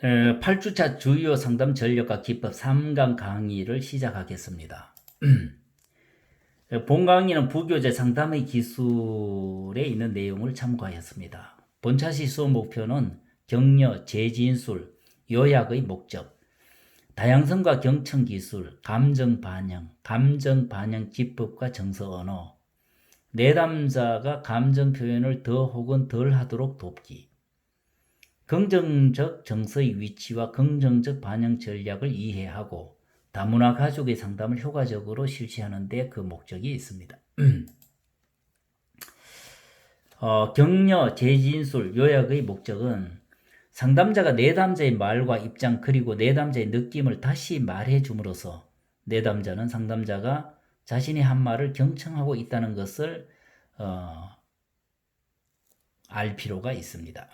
8주차 주요 상담 전략과 기법 3강 강의를 시작하겠습니다. 본 강의는 부교재 상담의 기술에 있는 내용을 참고하였습니다. 본차시 수업 목표는 격려, 재진술, 요약의 목적, 다양성과 경청 기술, 감정 반영 기법과 정서 언어, 내담자가 감정 표현을 더 혹은 덜 하도록 돕기, 긍정적 정서의 위치와 긍정적 반영 전략을 이해하고 다문화 가족의 상담을 효과적으로 실시하는 데 그 목적이 있습니다. 격려, 재진술, 요약의 목적은 상담자가 내담자의 말과 입장 그리고 내담자의 느낌을 다시 말해 줌으로써 내담자는 상담자가 자신이 한 말을 경청하고 있다는 것을 알 필요가 있습니다.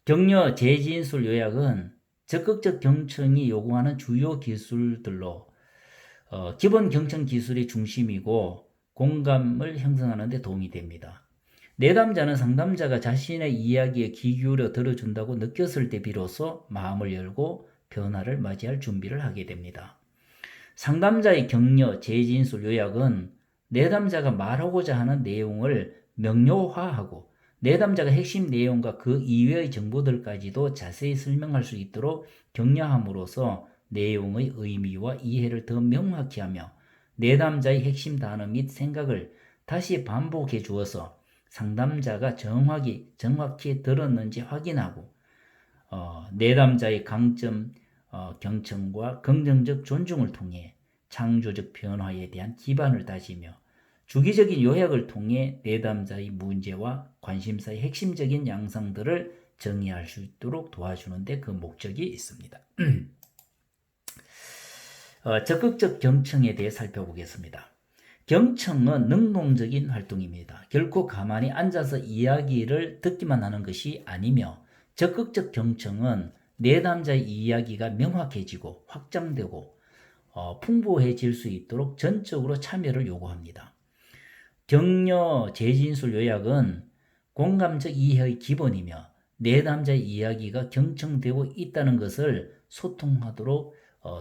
격려, 재진술 요약은 적극적 경청이 요구하는 주요 기술들로 기본 경청 기술이 중심이고 공감을 형성하는 데 도움이 됩니다. 내담자는 상담자가 자신의 이야기에 귀 기울여 들어준다고 느꼈을 때 비로소 마음을 열고 변화를 맞이할 준비를 하게 됩니다. 상담자의 격려, 재진술 요약은 내담자가 말하고자 하는 내용을 명료화하고 내담자가 핵심 내용과 그 이외의 정보들까지도 자세히 설명할 수 있도록 격려함으로써 내용의 의미와 이해를 더 명확히 하며 내담자의 핵심 단어 및 생각을 다시 반복해 주어서 상담자가 정확히 들었는지 확인하고 내담자의 강점, 경청과 긍정적 존중을 통해 창조적 변화에 대한 기반을 다지며 주기적인 요약을 통해 내담자의 문제와 관심사의 핵심적인 양상들을 정의할 수 있도록 도와주는 데 그 목적이 있습니다. 적극적 경청에 대해 살펴보겠습니다. 경청은 능동적인 활동입니다. 결코 가만히 앉아서 이야기를 듣기만 하는 것이 아니며 적극적 경청은 내담자의 이야기가 명확해지고 확장되고 풍부해질 수 있도록 전적으로 참여를 요구합니다. 격려, 재진술 요약은 공감적 이해의 기본이며 내담자의 이야기가 경청되고 있다는 것을 소통하도록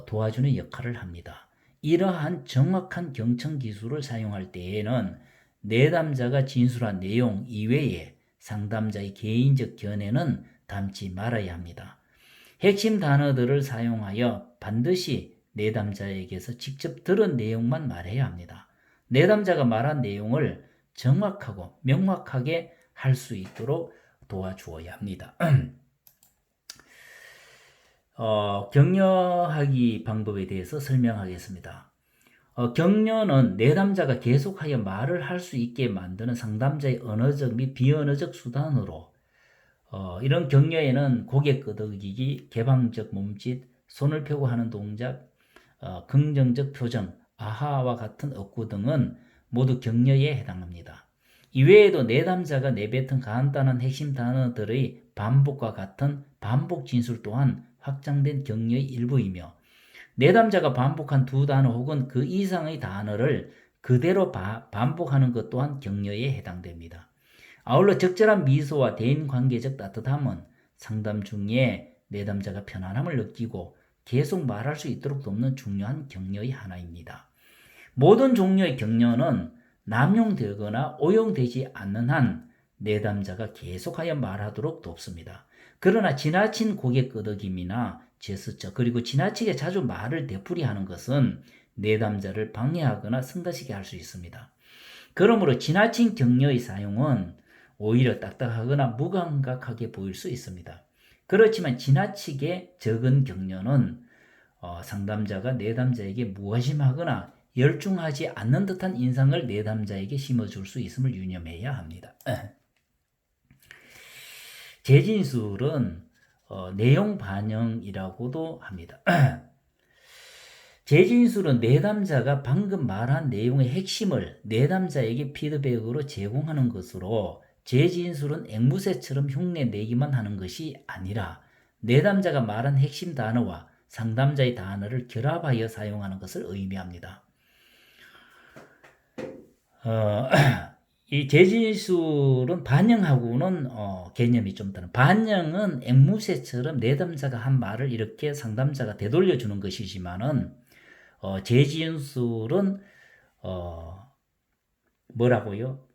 도와주는 역할을 합니다. 이러한 정확한 경청 기술을 사용할 때에는 내담자가 진술한 내용 이외에 상담자의 개인적 견해는 담지 말아야 합니다. 핵심 단어들을 사용하여 반드시 내담자에게서 직접 들은 내용만 말해야 합니다. 내담자가 말한 내용을 정확하고 명확하게 할 수 있도록 도와주어야 합니다. 격려하기 방법에 대해서 설명하겠습니다. 격려는 내담자가 계속하여 말을 할 수 있게 만드는 상담자의 언어적 및 비언어적 수단으로 이런 격려에는 고개 끄덕이기, 개방적 몸짓, 손을 펴고 하는 동작, 긍정적 표정, 아하와 같은 어구 등은 모두 격려에 해당합니다. 이외에도 내담자가 내뱉은 간단한 핵심 단어들의 반복과 같은 반복 진술 또한 확장된 격려의 일부이며 내담자가 반복한 두 단어 혹은 그 이상의 단어를 그대로 반복하는 것 또한 격려에 해당됩니다. 아울러 적절한 미소와 대인관계적 따뜻함은 상담 중에 내담자가 편안함을 느끼고 계속 말할 수 있도록 돕는 중요한 격려의 하나입니다. 모든 종류의 격려는 남용되거나 오용되지 않는 한 내담자가 계속하여 말하도록 돕습니다. 그러나 지나친 고개 끄덕임이나 제스처 그리고 지나치게 자주 말을 되풀이하는 것은 내담자를 방해하거나 성가시게 할 수 있습니다. 그러므로 지나친 격려의 사용은 오히려 딱딱하거나 무감각하게 보일 수 있습니다. 그렇지만 지나치게 적은 격려는 상담자가 내담자에게 무관심하거나 열중하지 않는 듯한 인상을 내담자에게 심어줄 수 있음을 유념해야 합니다. 재진술은 내용 반영이라고도 합니다. 재진술은 내담자가 방금 말한 내용의 핵심을 내담자에게 피드백으로 제공하는 것으로 재진술은 앵무새처럼 흉내 내기만 하는 것이 아니라 내담자가 말한 핵심 단어와 상담자의 단어를 결합하여 사용하는 것을 의미합니다. 이 재진술은 반영하고는 개념이 좀 다른. 반영은 앵무새처럼 내담자가 한 말을 이렇게 상담자가 되돌려 주는 것이지만은 재진술은 뭐라고요?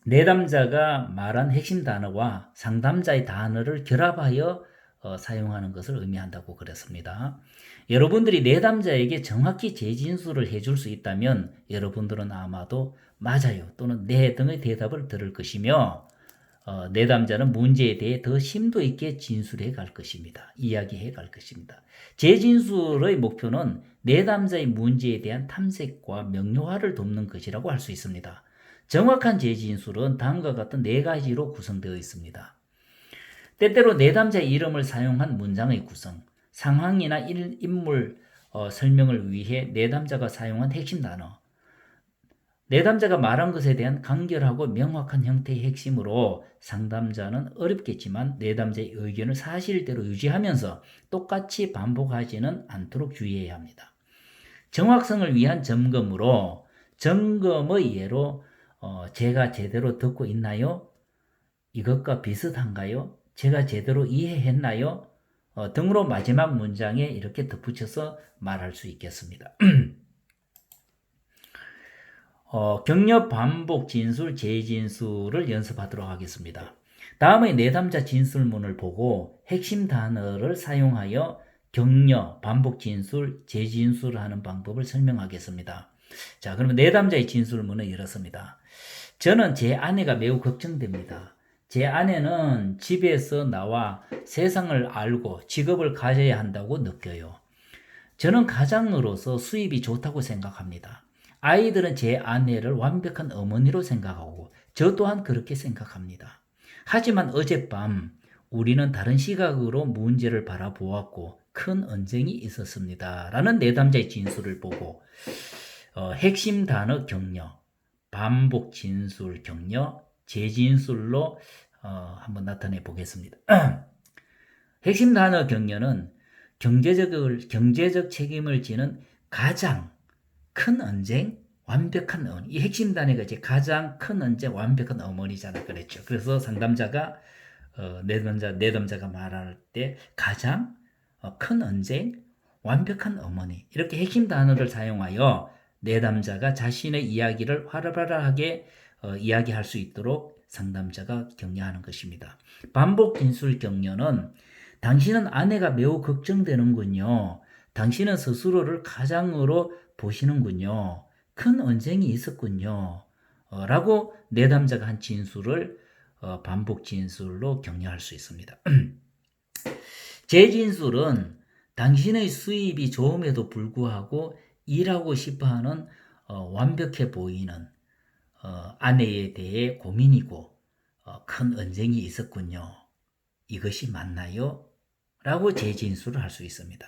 내담자가 말한 핵심 단어와 상담자의 단어를 결합하여 사용하는 것을 의미한다고 그랬습니다. 여러분들이 내담자에게 정확히 재진술을 해줄 수 있다면 여러분들은 아마도 맞아요 또는 네 등의 대답을 들을 것이며 내담자는 문제에 대해 더 심도 있게 진술해 갈 것입니다. 이야기해 갈 것입니다. 재진술의 목표는 내담자의 문제에 대한 탐색과 명료화를 돕는 것이라고 할 수 있습니다. 정확한 재진술은 다음과 같은 네 가지로 구성되어 있습니다. 때때로 내담자의 이름을 사용한 문장의 구성, 상황이나 인물 설명을 위해 내담자가 사용한 핵심 단어, 내담자가 말한 것에 대한 간결하고 명확한 형태의 핵심으로 상담자는 어렵겠지만 내담자의 의견을 사실대로 유지하면서 똑같이 반복하지는 않도록 주의해야 합니다. 정확성을 위한 점검으로 점검의 예로 제가 제대로 듣고 있나요? 이것과 비슷한가요? 제가 제대로 이해했나요? 등으로 마지막 문장에 이렇게 덧붙여서 말할 수 있겠습니다. 격려, 반복, 진술, 재진술을 연습하도록 하겠습니다. 다음의 내담자 진술문을 보고 핵심 단어를 사용하여 격려, 반복, 진술, 재진술하는 방법을 설명하겠습니다. 자, 그러면 내담자의 진술문은 이렇습니다. 저는 제 아내가 매우 걱정됩니다. 제 아내는 집에서 나와 세상을 알고 직업을 가져야 한다고 느껴요. 저는 가장으로서 수입이 좋다고 생각합니다. 아이들은 제 아내를 완벽한 어머니로 생각하고 저 또한 그렇게 생각합니다. 하지만 어젯밤 우리는 다른 시각으로 문제를 바라보았고 큰 언쟁이 있었습니다. 라는 내담자의 진술을 보고 핵심 단어 격려, 반복 진술 격려, 재진술로 한번 나타내 보겠습니다. 핵심 단어 격려는 경제적 책임을 지는 가장 큰 언쟁, 완벽한 어머니. 이 핵심 단어가 이제 가장 큰 언쟁, 완벽한 어머니잖아. 그랬죠. 그래서 상담자가, 내담자가 말할 때 가장 큰 언쟁, 완벽한 어머니. 이렇게 핵심 단어를 사용하여 내담자가 자신의 이야기를 활발하게 이야기할 수 있도록 상담자가 격려하는 것입니다. 반복 진술 격려는 당신은 아내가 매우 걱정되는군요. 당신은 스스로를 가장으로 보시는군요. 큰 언쟁이 있었군요. 라고 내담자가 한 진술을 반복 진술로 격려할 수 있습니다. 재진술은 당신의 수입이 좋음에도 불구하고 일하고 싶어하는 완벽해 보이는 아내에 대해 고민이고 큰 언쟁이 있었군요. 이것이 맞나요? 라고 재진술을 할 수 있습니다.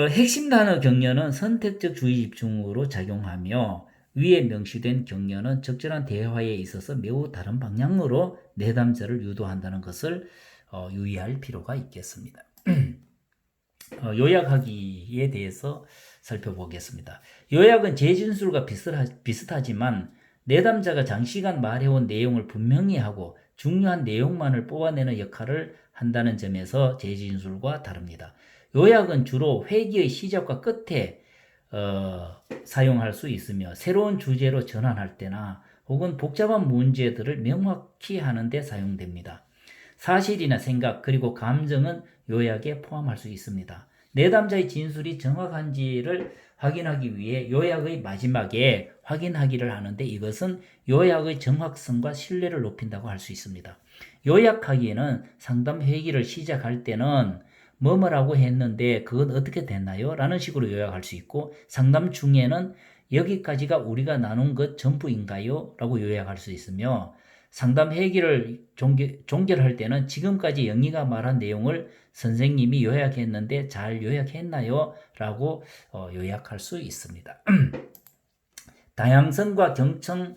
핵심 단어 격려는 선택적 주의 집중으로 작용하며 위에 명시된 격려는 적절한 대화에 있어서 매우 다른 방향으로 내담자를 유도한다는 것을 유의할 필요가 있겠습니다. 요약하기에 대해서 살펴보겠습니다. 요약은 재진술과 비슷하지만 내담자가 장시간 말해온 내용을 분명히 하고 중요한 내용만을 뽑아내는 역할을 한다는 점에서 재진술과 다릅니다. 요약은 주로 회기의 시작과 끝에 사용할 수 있으며 새로운 주제로 전환할 때나 혹은 복잡한 문제들을 명확히 하는 데 사용됩니다. 사실이나 생각 그리고 감정은 요약에 포함할 수 있습니다. 내담자의 진술이 정확한지를 확인하기 위해 요약의 마지막에 확인하기를 하는데 이것은 요약의 정확성과 신뢰를 높인다고 할 수 있습니다. 요약하기에는 상담 회의를 시작할 때는 뭐뭐라고 했는데 그건 어떻게 됐나요? 라는 식으로 요약할 수 있고 상담 중에는 여기까지가 우리가 나눈 것 전부인가요? 라고 요약할 수 있으며 상담 회의를 종결할 때는 지금까지 영희가 말한 내용을 선생님이 요약했는데 잘 요약했나요? 라고 요약할 수 있습니다. 다양성과 경청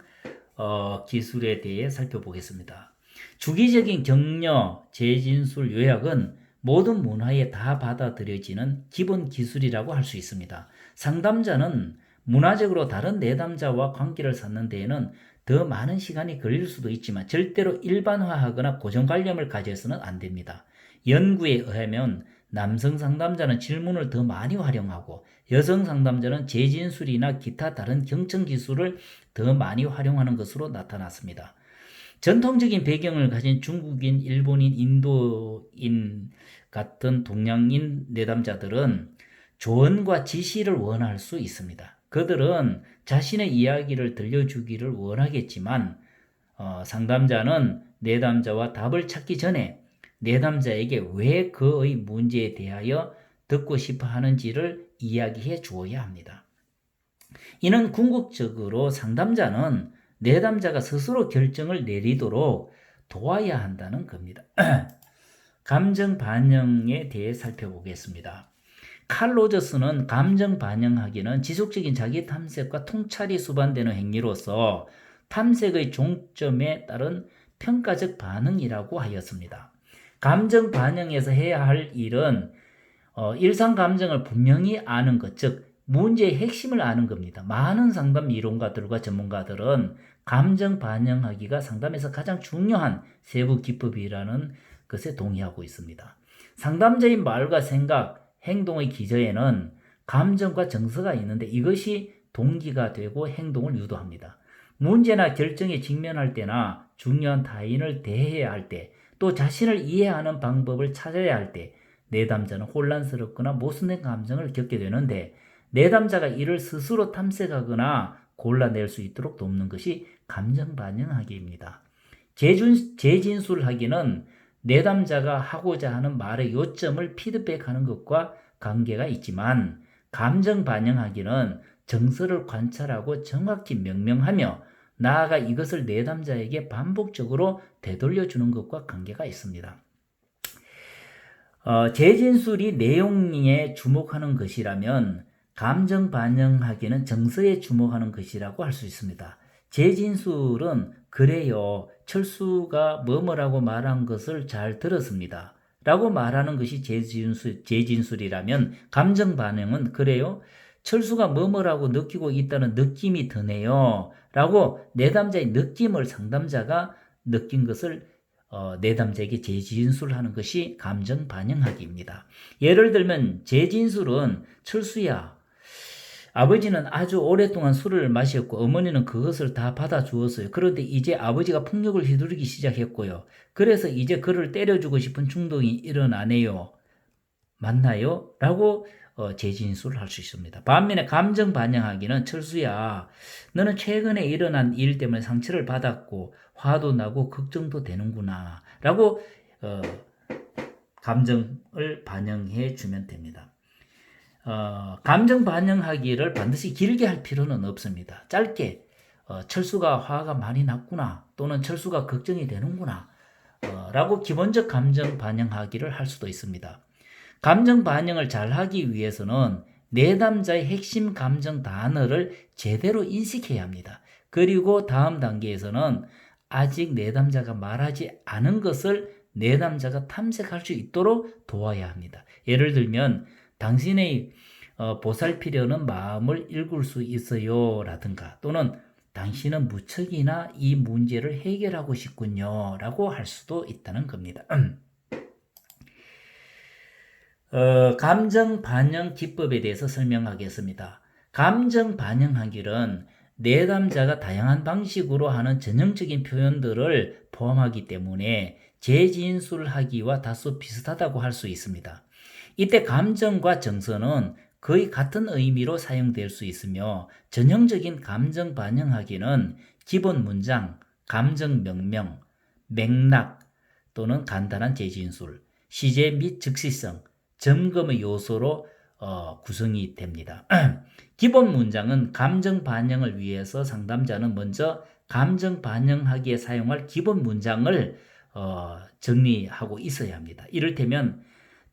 기술에 대해 살펴보겠습니다. 주기적인 격려, 재진술, 요약은 모든 문화에 다 받아들여지는 기본 기술이라고 할 수 있습니다. 상담자는 문화적으로 다른 내담자와 관계를 쌓는 데에는 더 많은 시간이 걸릴 수도 있지만 절대로 일반화하거나 고정관념을 가져서는 안 됩니다. 연구에 의하면 남성 상담자는 질문을 더 많이 활용하고 여성 상담자는 재진술이나 기타 다른 경청 기술을 더 많이 활용하는 것으로 나타났습니다. 전통적인 배경을 가진 중국인, 일본인, 인도인 같은 동양인 내담자들은 조언과 지시를 원할 수 있습니다. 그들은 자신의 이야기를 들려주기를 원하겠지만 상담자는 내담자와 답을 찾기 전에 내담자에게 왜 그의 문제에 대하여 듣고 싶어 하는지를 이야기해 주어야 합니다. 이는 궁극적으로 상담자는 내담자가 스스로 결정을 내리도록 도와야 한다는 겁니다. 감정 반영에 대해 살펴보겠습니다. 칼 로저스는 감정 반영하기는 지속적인 자기 탐색과 통찰이 수반되는 행위로서 탐색의 종점에 따른 평가적 반응이라고 하였습니다. 감정 반영에서 해야 할 일은 일상 감정을 분명히 아는 것, 즉 문제의 핵심을 아는 겁니다. 많은 상담 이론가들과 전문가들은 감정 반영하기가 상담에서 가장 중요한 세부 기법이라는 것에 동의하고 있습니다. 상담자의 말과 생각, 행동의 기저에는 감정과 정서가 있는데 이것이 동기가 되고 행동을 유도합니다. 문제나 결정에 직면할 때나 중요한 타인을 대해야 할 때, 또 자신을 이해하는 방법을 찾아야 할 때 내담자는 혼란스럽거나 모순된 감정을 겪게 되는데 내담자가 이를 스스로 탐색하거나 골라낼 수 있도록 돕는 것이 감정 반영하기입니다. 재진술하기는 내담자가 하고자 하는 말의 요점을 피드백하는 것과 관계가 있지만 감정 반영하기는 정서를 관찰하고 정확히 명명하며 나아가 이것을 내담자에게 반복적으로 되돌려주는 것과 관계가 있습니다. 재진술이 내용에 주목하는 것이라면 감정 반영하기는 정서에 주목하는 것이라고 할 수 있습니다. 재진술은 그래요, 철수가 뭐뭐라고 말한 것을 잘 들었습니다 라고 말하는 것이 재진술이라면 감정 반영은 그래요, 철수가 뭐뭐라고 느끼고 있다는 느낌이 드네요 라고 내담자의 느낌을 상담자가 느낀 것을 내담자에게 재진술하는 것이 감정 반영하기입니다. 예를 들면 재진술은 철수야, 아버지는 아주 오랫동안 술을 마셨고 어머니는 그것을 다 받아주었어요. 그런데 이제 아버지가 폭력을 휘두르기 시작했고요. 그래서 이제 그를 때려주고 싶은 충동이 일어나네요. 맞나요? 라고 재진술을 할 수 있습니다. 반면에 감정 반영하기는 철수야, 너는 최근에 일어난 일 때문에 상처를 받았고 화도 나고 걱정도 되는구나 라고 감정을 반영해 주면 됩니다. 감정 반영하기를 반드시 길게 할 필요는 없습니다. 짧게 철수가 화가 많이 났구나 또는 철수가 걱정이 되는구나 라고 기본적 감정 반영하기를 할 수도 있습니다. 감정 반영을 잘하기 위해서는 내담자의 핵심 감정 단어를 제대로 인식해야 합니다. 그리고 다음 단계에서는 아직 내담자가 말하지 않은 것을 내담자가 탐색할 수 있도록 도와야 합니다. 예를 들면 당신의 보살피려는 마음을 읽을 수 있어요 라든가 또는 당신은 무척이나 이 문제를 해결하고 싶군요 라고 할 수도 있다는 겁니다. 감정 반영 기법에 대해서 설명하겠습니다. 감정 반영하기는 내담자가 다양한 방식으로 하는 전형적인 표현들을 포함하기 때문에 재진술하기와 다소 비슷하다고 할 수 있습니다. 이때 감정과 정서는 거의 같은 의미로 사용될 수 있으며 전형적인 감정 반영하기는 기본 문장, 감정 명명, 맥락 또는 간단한 재진술, 시제 및 즉시성, 점검의 요소로 구성이 됩니다. 기본 문장은 감정 반영을 위해서 상담자는 먼저 감정 반영하기에 사용할 기본 문장을 정리하고 있어야 합니다. 이를테면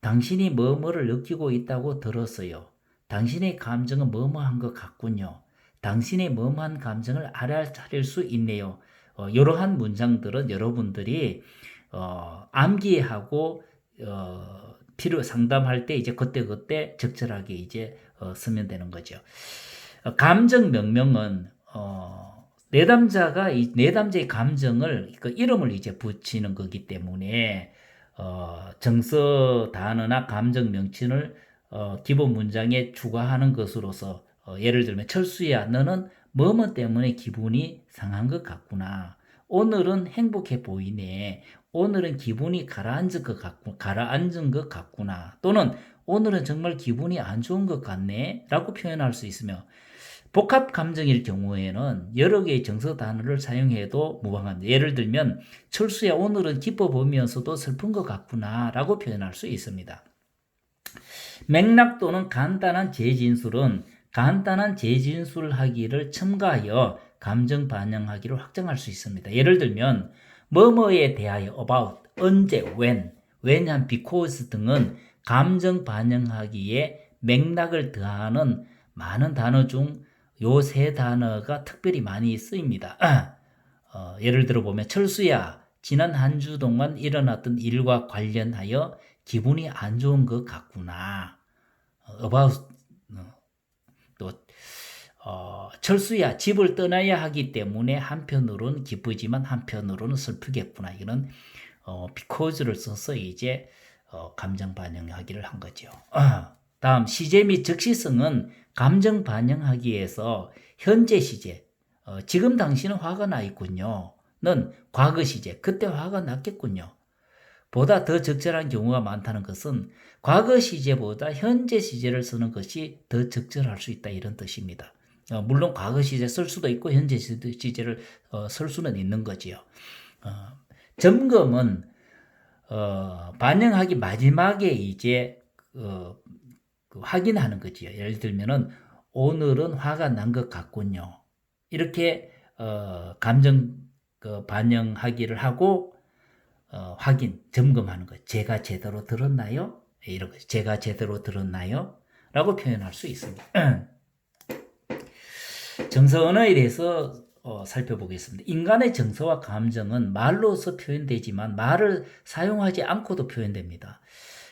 당신이 뭐뭐를 느끼고 있다고 들었어요. 당신의 감정은 뭐뭐한 것 같군요. 당신의 뭐뭐한 감정을 알아차릴 수 있네요. 이러한 문장들은 여러분들이 암기하고 필요 상담할 때 이제 그때 적절하게 이제 쓰면 되는 거죠. 감정 명명은 내담자가 이 내담자의 감정을 그 이름을 이제 붙이는 거기 때문에 정서 단어나 감정 명칭을 기본 문장에 추가하는 것으로서 예를 들면 철수야 너는 뭐뭐 때문에 기분이 상한 것 같구나. 오늘은 행복해 보이네. 오늘은 기분이 가라앉은 것 같구나. 또는 오늘은 정말 기분이 안 좋은 것 같네. 라고 표현할 수 있으며 복합 감정일 경우에는 여러 개의 정서 단어를 사용해도 무방합니다. 예를 들면 철수야 오늘은 기뻐 보면서도 슬픈 것 같구나 라고 표현할 수 있습니다. 맥락 또는 간단한 재진술은 간단한 재진술하기를 첨가하여 감정 반영하기를 확장할 수 있습니다. 예를 들면 뭐뭐에 대하여 about, 언제, when, 왜냐하면 because 등은 감정 반영하기에 맥락을 더하는 많은 단어 중 요 세 단어가 특별히 많이 쓰입니다. 예를 들어 보면 철수야 지난 한 주 동안 일어났던 일과 관련하여 기분이 안 좋은 것 같구나. about 또 철수야 집을 떠나야 하기 때문에 한편으로는 기쁘지만 한편으로는 슬프겠구나. 이거는 because를 써서 이제 감정 반영하기를 한 거죠. 다음 시제 및 적시성은 감정 반영하기에서 현재 시제 지금 당신은 화가 나 있군요. 는 과거 시제 그때 화가 났겠군요. 보다 더 적절한 경우가 많다는 것은 과거 시제보다 현재 시제를 쓰는 것이 더 적절할 수 있다 이런 뜻입니다. 물론 과거 시제 쓸 수도 있고 현재 시제를 쓸 수는 있는 거지요. 점검은 반영하기 마지막에 이제 확인하는 거지요. 예를 들면은 오늘은 화가 난 것 같군요. 이렇게 감정 반영하기를 하고 확인, 점검하는 거. 제가 제대로 들었나요? 이런 거. 제가 제대로 들었나요? 라고 표현할 수 있습니다. 정서 언어에 대해서 살펴보겠습니다. 인간의 정서와 감정은 말로서 표현되지만 말을 사용하지 않고도 표현됩니다.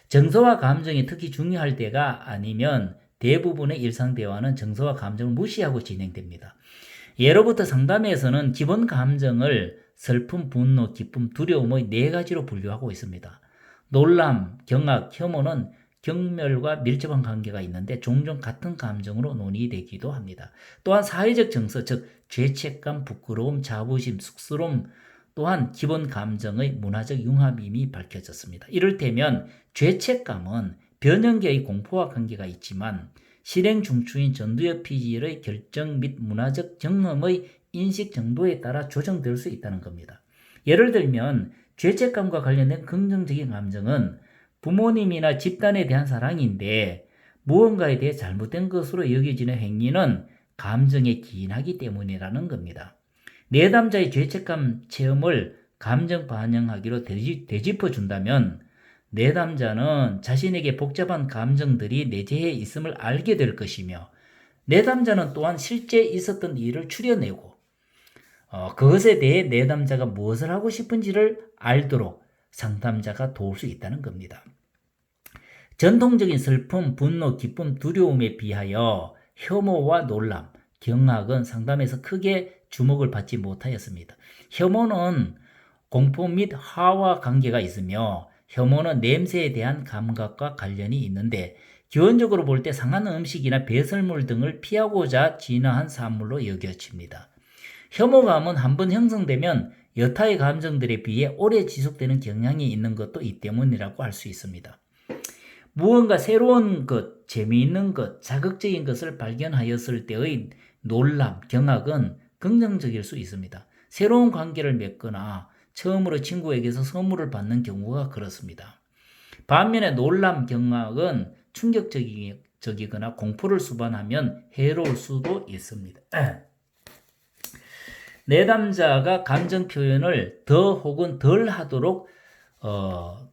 정서와 감정이 특히 중요할 때가 아니면 대부분의 일상 대화는 정서와 감정을 무시하고 진행됩니다. 예로부터 상담에서는 기본 감정을 슬픔, 분노, 기쁨, 두려움의 네 가지로 분류하고 있습니다. 놀람, 경악, 혐오는 경멸과 밀접한 관계가 있는데 종종 같은 감정으로 논의되기도 합니다. 또한 사회적 정서, 즉 죄책감, 부끄러움, 자부심, 쑥스러움 또한 기본 감정의 문화적 융합임이 밝혀졌습니다. 이를테면 죄책감은 변형계의 공포와 관계가 있지만 실행 중추인 전두엽 피질의 결정 및 문화적 경험의 인식 정도에 따라 조정될 수 있다는 겁니다. 예를 들면 죄책감과 관련된 긍정적인 감정은 부모님이나 집단에 대한 사랑인데 무언가에 대해 잘못된 것으로 여겨지는 행위는 감정에 기인하기 때문이라는 겁니다. 내담자의 죄책감 체험을 감정 반영하기로 되짚어 준다면 내담자는 자신에게 복잡한 감정들이 내재해 있음을 알게 될 것이며 내담자는 또한 실제 있었던 일을 추려내고 그것에 대해 내담자가 무엇을 하고 싶은지를 알도록 상담자가 도울 수 있다는 겁니다. 전통적인 슬픔, 분노, 기쁨, 두려움에 비하여 혐오와 놀람, 경악은 상담에서 크게 주목을 받지 못하였습니다. 혐오는 공포 및 화와 관계가 있으며 혐오는 냄새에 대한 감각과 관련이 있는데 기본적으로 볼 때 상한 음식이나 배설물 등을 피하고자 진화한 산물로 여겨집니다. 혐오감은 한번 형성되면 여타의 감정들에 비해 오래 지속되는 경향이 있는 것도 이 때문이라고 할 수 있습니다. 무언가 새로운 것, 재미있는 것, 자극적인 것을 발견하였을 때의 놀람, 경악은 긍정적일 수 있습니다. 새로운 관계를 맺거나 처음으로 친구에게서 선물을 받는 경우가 그렇습니다. 반면에 놀람, 경악은 충격적이거나 공포를 수반하면 해로울 수도 있습니다. 내담자가 감정 표현을 더 혹은 덜 하도록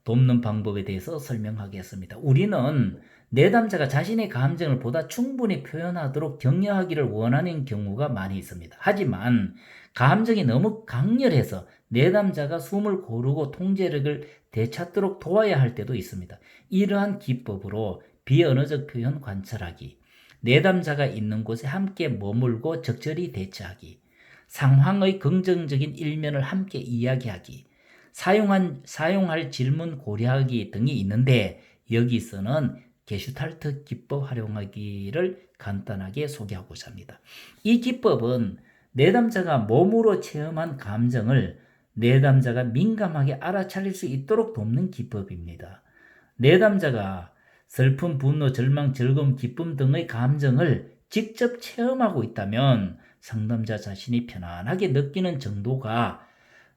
돕는 방법에 대해서 설명하겠습니다. 우리는 내담자가 자신의 감정을 보다 충분히 표현하도록 격려하기를 원하는 경우가 많이 있습니다. 하지만 감정이 너무 강렬해서 내담자가 숨을 고르고 통제력을 되찾도록 도와야 할 때도 있습니다. 이러한 기법으로 비언어적 표현 관찰하기, 내담자가 있는 곳에 함께 머물고 적절히 대처하기, 상황의 긍정적인 일면을 함께 이야기하기, 사용할 질문 고려하기 등이 있는데 여기서는 게슈탈트 기법 활용하기를 간단하게 소개하고자 합니다. 이 기법은 내담자가 몸으로 체험한 감정을 내담자가 민감하게 알아차릴 수 있도록 돕는 기법입니다. 내담자가 슬픔, 분노, 절망, 즐거움, 기쁨 등의 감정을 직접 체험하고 있다면 상담자 자신이 편안하게 느끼는 정도가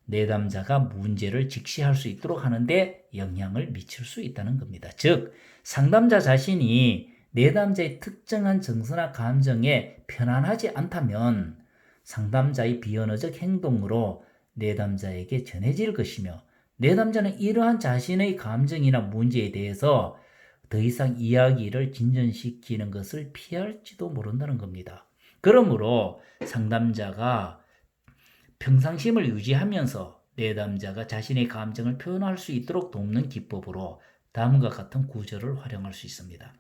내담자가 문제를 직시할 수 있도록 하는데 영향을 미칠 수 있다는 겁니다. 즉, 상담자 자신이 내담자의 특정한 정서나 감정에 편안하지 않다면 상담자의 비언어적 행동으로 내담자에게 전해질 것이며 내담자는 이러한 자신의 감정이나 문제에 대해서 더 이상 이야기를 진전시키는 것을 피할지도 모른다는 겁니다. 그러므로 상담자가 평상심을 유지하면서 내담자가 자신의 감정을 표현할 수 있도록 돕는 기법으로 다음과 같은 구절을 활용할 수 있습니다.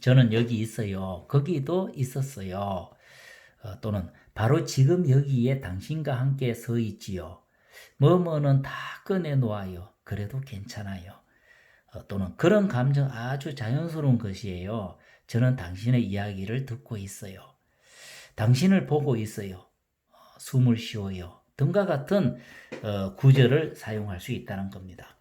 저는 여기 있어요. 거기도 있었어요. 또는 바로 지금 여기에 당신과 함께 서 있지요. 뭐뭐는 다 꺼내놓아요. 그래도 괜찮아요. 또는 그런 감정 아주 자연스러운 것이에요. 저는 당신의 이야기를 듣고 있어요. 당신을 보고 있어요. 숨을 쉬어요. 등과 같은 구절을 사용할 수 있다는 겁니다.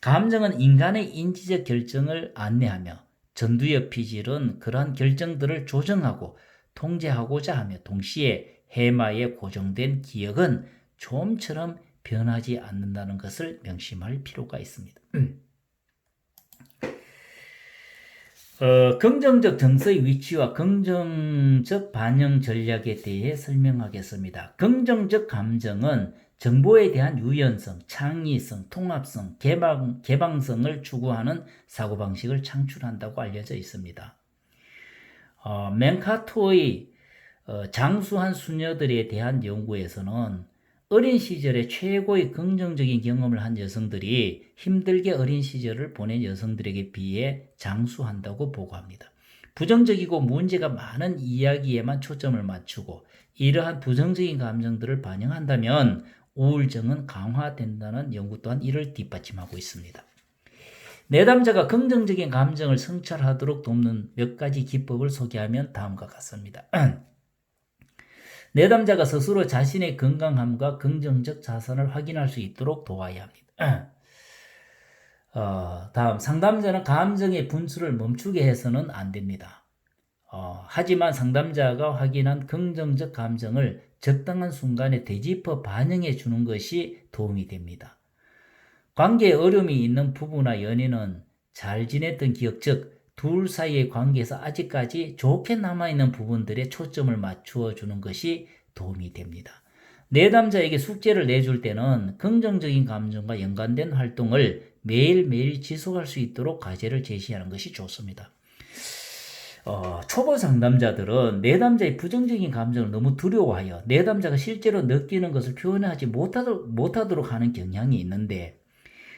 감정은 인간의 인지적 결정을 안내하며 전두엽 피질은 그러한 결정들을 조정하고 통제하고자 하며 동시에 해마에 고정된 기억은 좀처럼 변하지 않는다는 것을 명심할 필요가 있습니다. 긍정적 정서의 위치와 긍정적 반영 전략에 대해 설명하겠습니다. 긍정적 감정은 정보에 대한 유연성, 창의성, 통합성, 개방성을 추구하는 사고방식을 창출한다고 알려져 있습니다. 맨카토의 장수한 수녀들에 대한 연구에서는 어린 시절에 최고의 긍정적인 경험을 한 여성들이 힘들게 어린 시절을 보낸 여성들에게 비해 장수한다고 보고합니다. 부정적이고 문제가 많은 이야기에만 초점을 맞추고 이러한 부정적인 감정들을 반영한다면 우울증은 강화된다는 연구 또한 이를 뒷받침하고 있습니다. 내담자가 긍정적인 감정을 성찰하도록 돕는 몇 가지 기법을 소개하면 다음과 같습니다. 내담자가 스스로 자신의 건강함과 긍정적 자산을 확인할 수 있도록 도와야 합니다. 다음, 상담자는 감정의 분출을 멈추게 해서는 안 됩니다. 하지만 상담자가 확인한 긍정적 감정을 적당한 순간에 되짚어 반영해 주는 것이 도움이 됩니다. 관계에 어려움이 있는 부부나 연인은 잘 지냈던 기억, 즉 둘 사이의 관계에서 아직까지 좋게 남아있는 부분들에 초점을 맞추어 주는 것이 도움이 됩니다. 내담자에게 숙제를 내줄 때는 긍정적인 감정과 연관된 활동을 매일매일 지속할 수 있도록 과제를 제시하는 것이 좋습니다. 초보 상담자들은 내담자의 부정적인 감정을 너무 두려워하여 내담자가 실제로 느끼는 것을 표현하지 못하도록 하는 경향이 있는데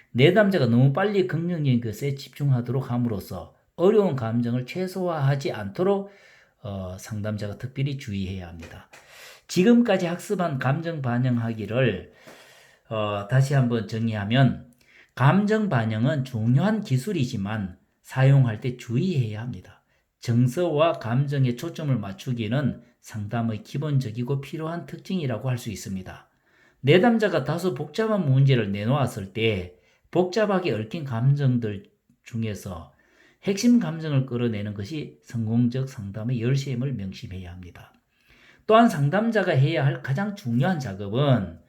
내담자가 너무 빨리 긍정적인 것에 집중하도록 함으로써 어려운 감정을 최소화하지 않도록 상담자가 특별히 주의해야 합니다. 지금까지 학습한 감정 반영하기를 다시 한번 정리하면 감정 반영은 중요한 기술이지만 사용할 때 주의해야 합니다. 정서와 감정에 초점을 맞추기는 상담의 기본적이고 필요한 특징이라고 할 수 있습니다. 내담자가 다소 복잡한 문제를 내놓았을 때 복잡하게 얽힌 감정들 중에서 핵심 감정을 끌어내는 것이 성공적 상담의 열쇠임을 명심해야 합니다. 또한 상담자가 해야 할 가장 중요한 작업은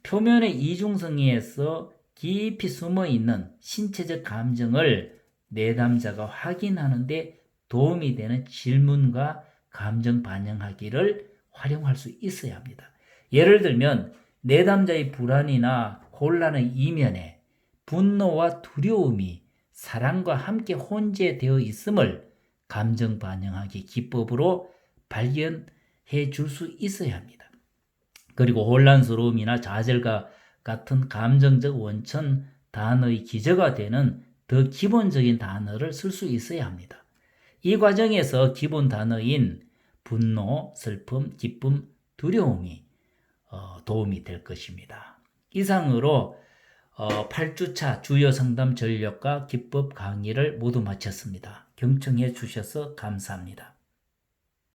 표면의 이중성에서 깊이 숨어있는 신체적 감정을 내담자가 확인하는 데 도움이 되는 질문과 감정 반영하기를 활용할 수 있어야 합니다. 예를 들면 내담자의 불안이나 혼란의 이면에 분노와 두려움이 사랑과 함께 혼재되어 있음을 감정 반영하기 기법으로 발견해 줄 수 있어야 합니다. 그리고 혼란스러움이나 좌절과 같은 감정적 원천 단어의 기저가 되는 더 기본적인 단어를 쓸 수 있어야 합니다. 이 과정에서 기본 단어인 분노, 슬픔, 기쁨, 두려움이 도움이 될 것입니다. 이상으로 8주차 주요 상담 전략과 기법 강의를 모두 마쳤습니다. 경청해 주셔서 감사합니다.